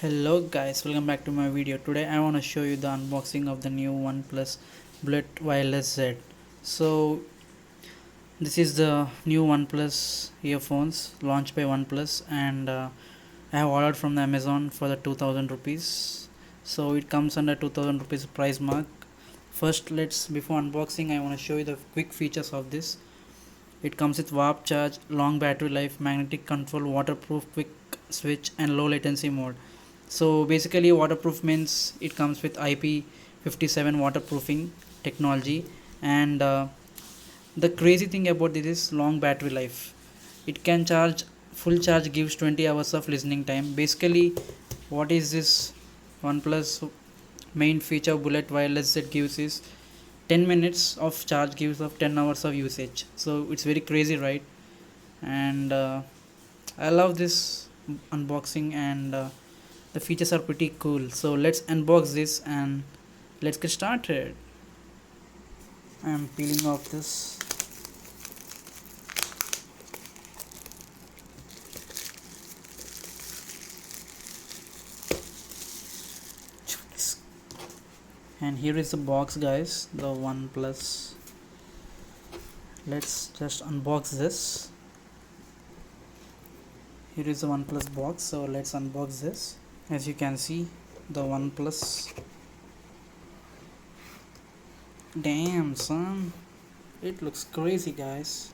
Hello guys, welcome back to my video. Today I want to show you the unboxing of the new OnePlus Bullet Wireless Z. So this is the new OnePlus earphones launched by OnePlus, and I have ordered from the Amazon for the 2000 rupees. So it comes under 2000 rupees price mark. First, before unboxing I want to show you the quick features of this. It comes with warp charge, long battery life, magnetic control, waterproof, quick switch and low latency mode. So basically waterproof means it comes with IP57 waterproofing technology, and the crazy thing about this is long battery life. It can charge full charge, gives 20 hours of listening time. Basically what is this OnePlus main feature Bullet Wireless that gives is 10 minutes of charge gives of 10 hours of usage. So it's very crazy, right? And I love this unboxing, and the features are pretty cool. So let's unbox this and let's get started. I'm peeling off this. And here is the box, guys, the OnePlus. Let's just unbox this. Here is the OnePlus box, so let's unbox this. As you can see, the OnePlus. Damn son, it looks crazy, guys.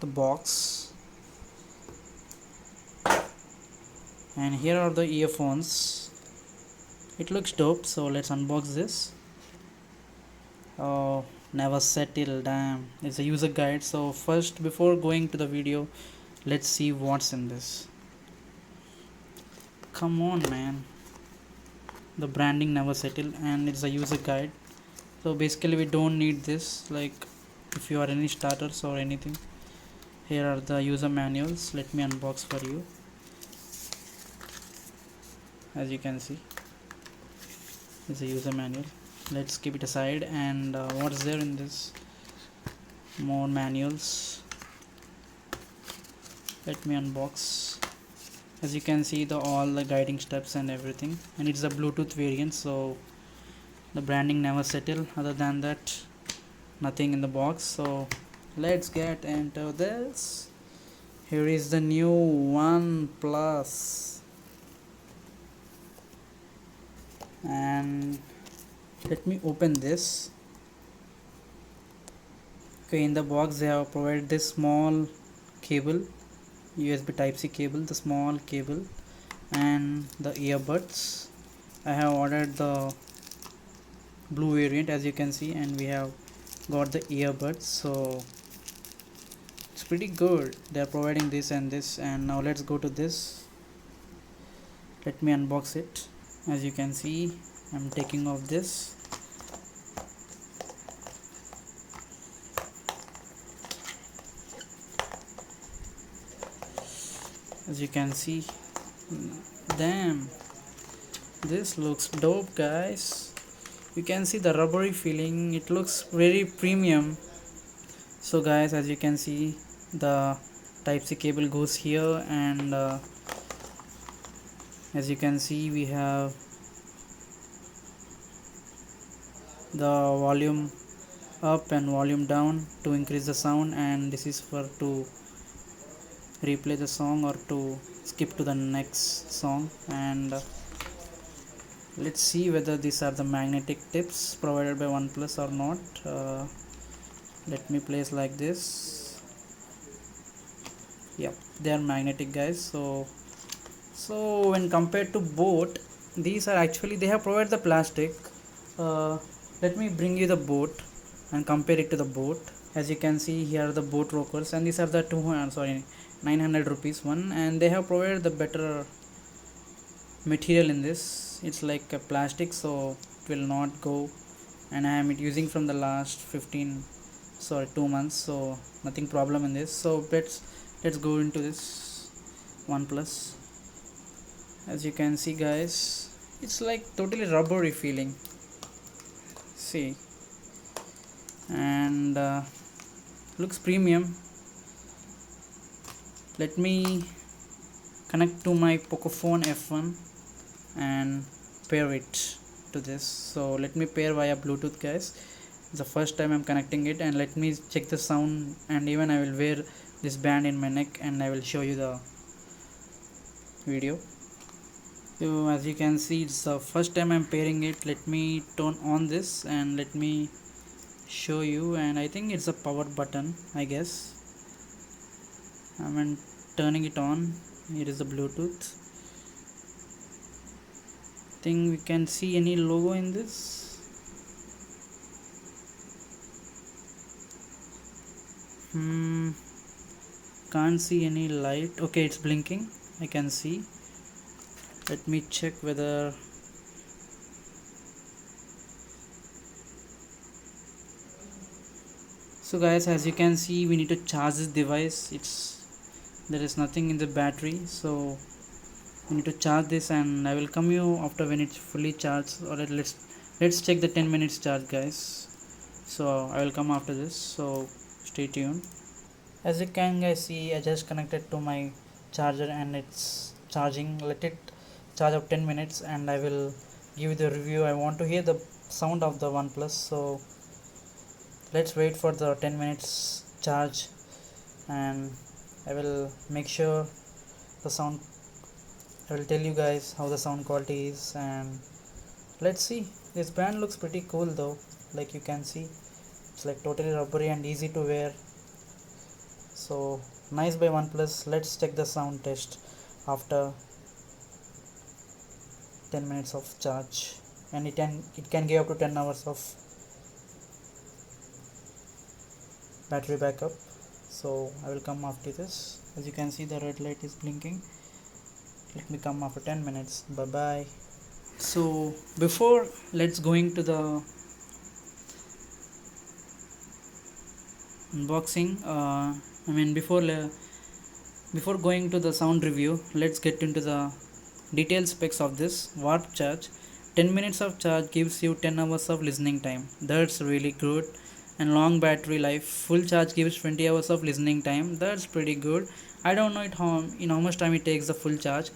The box, and here are the earphones. It looks dope, so let's unbox this. Oh, never settle. Damn, it's a user guide. So first, before going to the video, let's see what's in this. Come on, man. The branding never settle, and it's a user guide. So basically we don't need this, like if you are any starters or anything. Here are the user manuals. Let me unbox for you. As you can see, it's a user manual. Let's keep it aside. And what's there in this? More manuals. Let me unbox. As you can see, all the guiding steps and everything, and it's a Bluetooth variant, so the branding never settle. Other than that, nothing in the box. So let's get into this. Here is the new OnePlus, and let me open this. Okay, in the box they have provided this small cable, USB Type-C cable, the small cable, and the earbuds. I have ordered the blue variant, as you can see, and we have got the earbuds. So it's pretty good. They are providing this and this. And now let's go to this. Let me unbox it. As you can see, I'm taking off this. As you can see, damn, this looks dope, guys. You can see the rubbery feeling. It looks very premium. So guys, as you can see, the Type-C cable goes here, and as you can see, we have the volume up and volume down to increase the sound, and this is for to replay the song or to skip to the next song. And let's see whether these are the magnetic tips provided by OnePlus or not. Let me place like this. Yep, they are magnetic, guys. So when compared to boat, these are actually, they have provided the plastic. Let me bring you the boat and compare it to the boat. As you can see, here are the boat rockers, and these are the 900 rupees one, and they have provided the better material in this. It's like a plastic, so it will not go, and I am using from the last 2 months, so nothing problem in this. So let's go into this OnePlus. As you can see, guys, it's like totally rubbery feeling. See, and looks premium. Let me connect to my Pocophone F1. and pair it to this. So let me pair via Bluetooth, guys. It's the first time I'm connecting it, and let me check the sound, and even I will wear this band in my neck and I will show you the video. So as you can see, it's the first time I'm pairing it. Let me turn on this and let me show you, and I think it's a power button, I guess. I'm turning it on. Here is the Bluetooth. Think we can see any logo in this. Can't see any light. Okay, it's blinking, I can see. Let me check whether so guys, as you can see, we need to charge this device. There is nothing in the battery, so we need to charge this, and I will come you after when it's fully charged. Or let's check the 10 minutes charge, guys. So I will come after this, so stay tuned. As you can guys see, I just connected to my charger and it's charging. Let it charge of 10 minutes and I will give you the review. I want to hear the sound of the OnePlus, so let's wait for the 10 minutes charge and I will make sure the sound. I will tell you guys how the sound quality is, and let's see. This band looks pretty cool though, like you can see. It's like totally rubbery and easy to wear. So nice by OnePlus. Let's check the sound test after 10 minutes of charge, and it can give up to 10 hours of battery backup. So I will come after this. As you can see, the red light is blinking. Let me come after 10 minutes. Bye bye. So before let's going to the unboxing, before going to the sound review, let's get into the detailed specs of this warp charge. 10 minutes of charge gives you 10 hours of listening time. That's really good. And long battery life. Full charge gives 20 hours of listening time. That's pretty good. I don't know how much time it takes the full charge.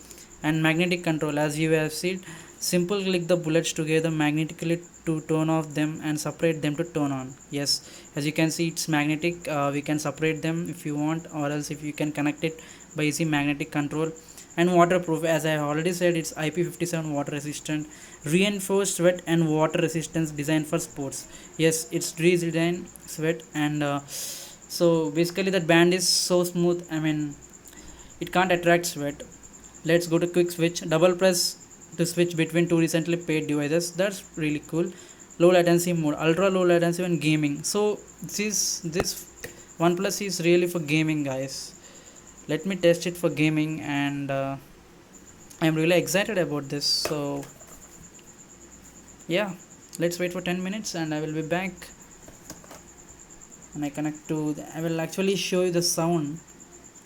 And magnetic control, as you have seen, simple click the bullets together magnetically to turn off them and separate them to turn on. Yes, as you can see, it's magnetic. We can separate them if you want, or else if you can connect it by using magnetic control. And waterproof, as I already said, it's IP57 water resistant, reinforced sweat and water resistance designed for sports. Yes, it's redesigned sweat, and so basically that band is so smooth. It can't attract sweat. Let's go to quick switch. Double press to switch between two recently paired devices. That's really cool. Low latency mode, ultra low latency and gaming. So this OnePlus is really for gaming, guys. Let me test it for gaming, and I'm really excited about this. So yeah, let's wait for 10 minutes and I will be back. And I connect to I will actually show you the sound.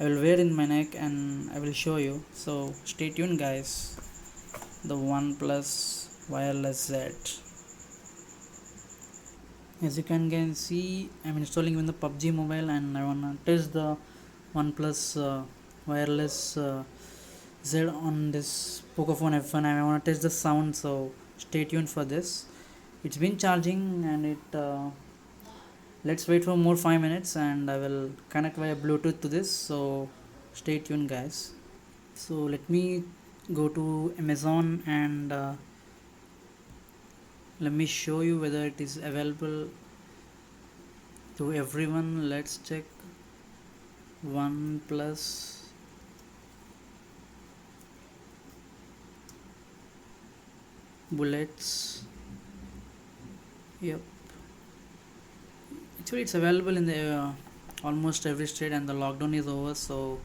I will wear in my neck and I will show you, so stay tuned, guys. The OnePlus Wireless Z. As you can see, I'm installing in the PUBG Mobile, and I wanna test the OnePlus Wireless Z on this Pocophone F1. I wanna test the sound, so stay tuned for this. It's been charging, and let's wait for more 5 minutes and I will connect via Bluetooth to this, so stay tuned, guys. So let me go to Amazon and let me show you whether it is available to everyone. Let's check OnePlus bullets. Yep, actually it's available in the almost every state, and the lockdown is over. So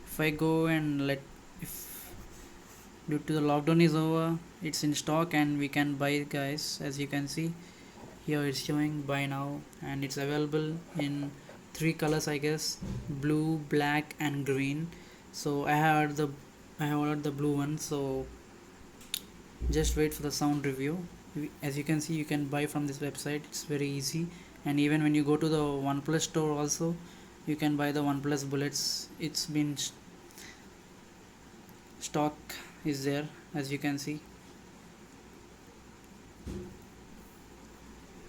if I go and if due to the lockdown is over, it's in stock and we can buy it, guys. As you can see here, it's showing buy now, and it's available in 3 colors, I guess: blue, black and green. So I have ordered the blue one, so just wait for the sound review. As you can see, you can buy from this website. It's very easy, and even when you go to the OnePlus store also, you can buy the OnePlus bullets. It's been stock is there, as you can see.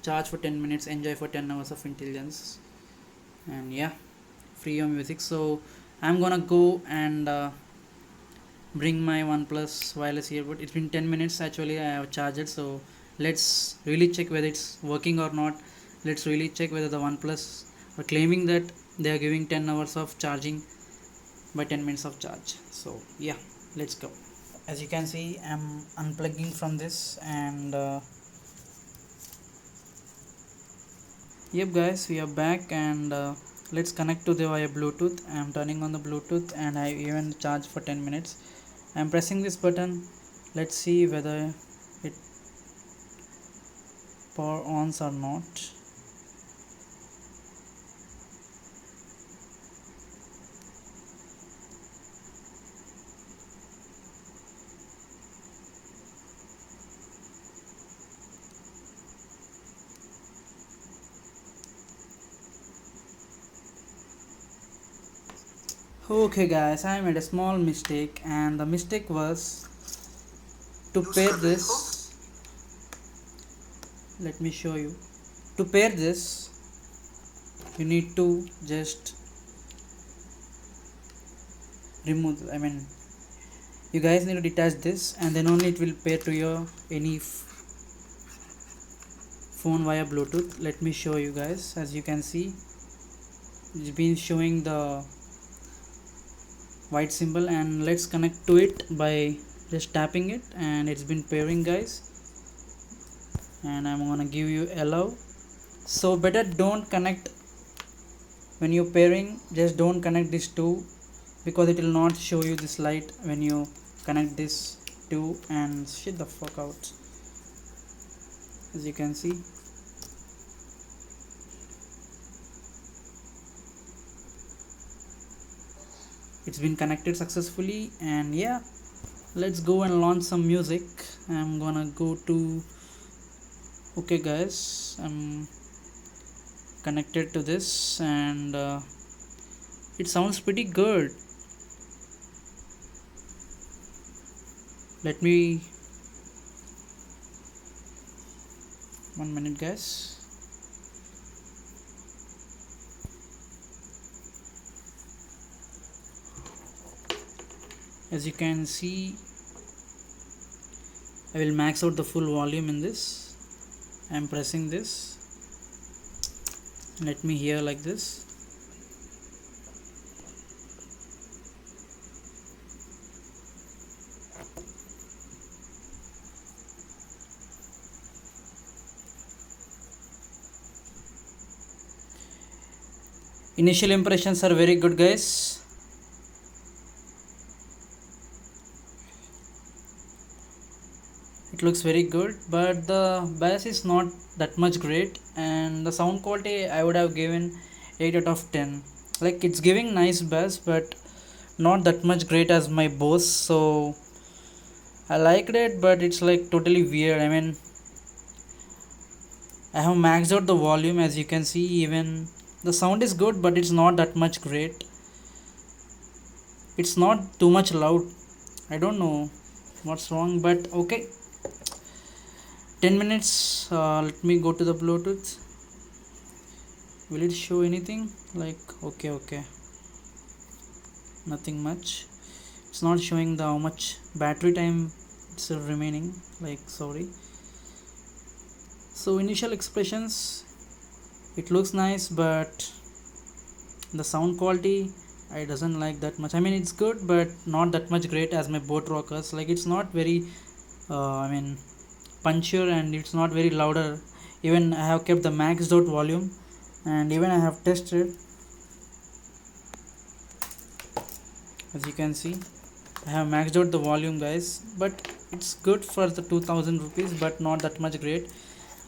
Charge for 10 minutes, enjoy for 10 hours of intelligence, and yeah, free your music. So I'm gonna go and bring my OnePlus wireless earbud. It's been 10 minutes actually, I have charged it. So let's really check whether it's working or not. Let's really check whether the OnePlus are claiming that they are giving 10 hours of charging by 10 minutes of charge. So yeah, let's go. As you can see, I'm unplugging from this, and yep guys, we are back, and let's connect to the via Bluetooth. I'm turning on the Bluetooth, and I even charge for 10 minutes. I'm pressing this button. Let's see whether it power ons or not. Okay guys, I made a small mistake, and the mistake was to pair this. Let me show you. To pair this, you need to just remove, you guys need to detach this, and then only it will pair to your any phone via Bluetooth. Let me show you guys. As you can see, it's been showing the white symbol, and let's connect to it by just tapping it, and it's been pairing guys, and I'm gonna give you allow. So better don't connect when you're pairing, just don't connect these two, because it will not show you this light when you connect this two. And shit the fuck out. As you can see, it's been connected successfully, and yeah, let's go and launch some music. I'm gonna go to, okay guys, I'm connected to this, and it sounds pretty good. Let me 1 minute guys. As you can see, I will max out the full volume in this. I'm pressing this. Let me hear like this. Initial impressions are very good guys. It looks very good, but the bass is not that much great, and the sound quality I would have given 8 out of 10. Like, it's giving nice bass, but not that much great as my Bose. So I liked it, but it's like totally weird. I have maxed out the volume. As you can see, even the sound is good, but it's not that much great. It's not too much loud. I don't know what's wrong, but okay. 10 minutes. Let me go to the Bluetooth. Will it show anything? Like, okay, nothing much. It's not showing the how much battery time it's still remaining. Like, sorry. So initial expressions, it looks nice, but the sound quality I doesn't like that much. It's good, but not that much great as my Boat Rockers. Like, it's not very punchier, and it's not very louder. Even I have kept the maxed out volume, and even I have tested. As you can see, I have maxed out the volume guys, but it's good for the 2000 rupees, but not that much great.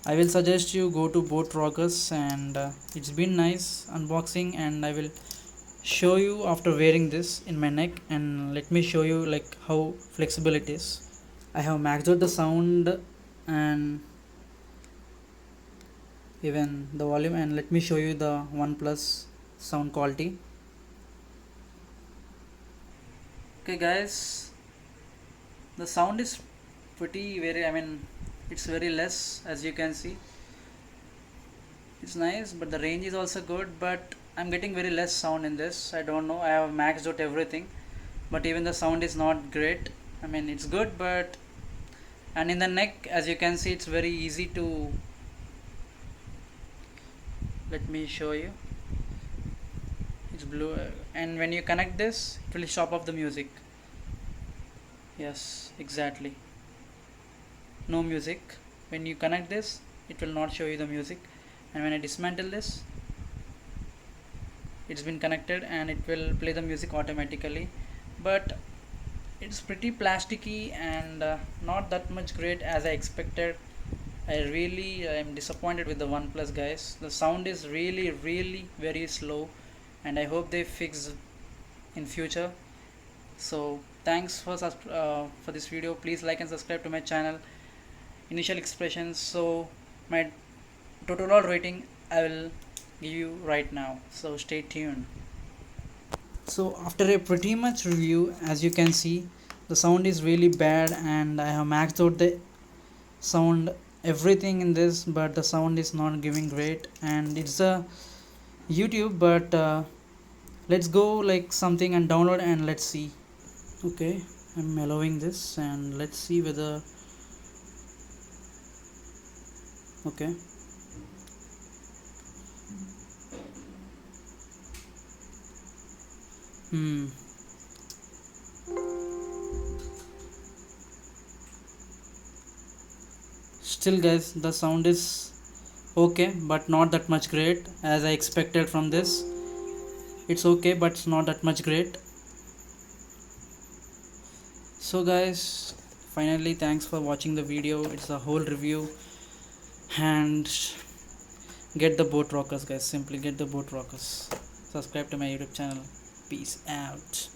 I will suggest you go to Boat Rockers, and it's been nice unboxing, and I will show you after wearing this in my neck, and let me show you like how flexible it is. I have maxed out the sound and even the volume, and let me show you the OnePlus sound quality. Okay guys, The sound is pretty very, it's very less, as you can see. It's nice, but the range is also good, but I'm getting very less sound in this. I don't know, I have maxed out everything, but even the sound is not great. It's good, but and in the neck, as you can see, it's very easy to, let me show you. It's blue, and when you connect this, it will stop off the music. Yes, exactly, no music. When you connect this, it will not show you the music, and when I dismantle this, it's been connected and it will play the music automatically. But it's pretty plasticky and not that much great as I expected. I really am disappointed with the OnePlus, guys. The sound is really very slow, and I hope they fix in future. So thanks for this video. Please like and subscribe to my channel, Initial Expressions. So my total rating I will give you right now, so stay tuned. So after a pretty much review, as you can see, the sound is really bad, and I have maxed out the sound everything in this, but the sound is not giving great, and it's a YouTube. But let's go like something and download and let's see. Okay, I'm allowing this and let's see whether, okay, hmm still, guys, the sound is okay, but not that much great as I expected from this. It's okay, but it's not that much great. So guys, finally, thanks for watching the video. It's a whole review, and get the boat rockers, guys. Simply get the boat rockers. Subscribe to my YouTube channel. Peace out.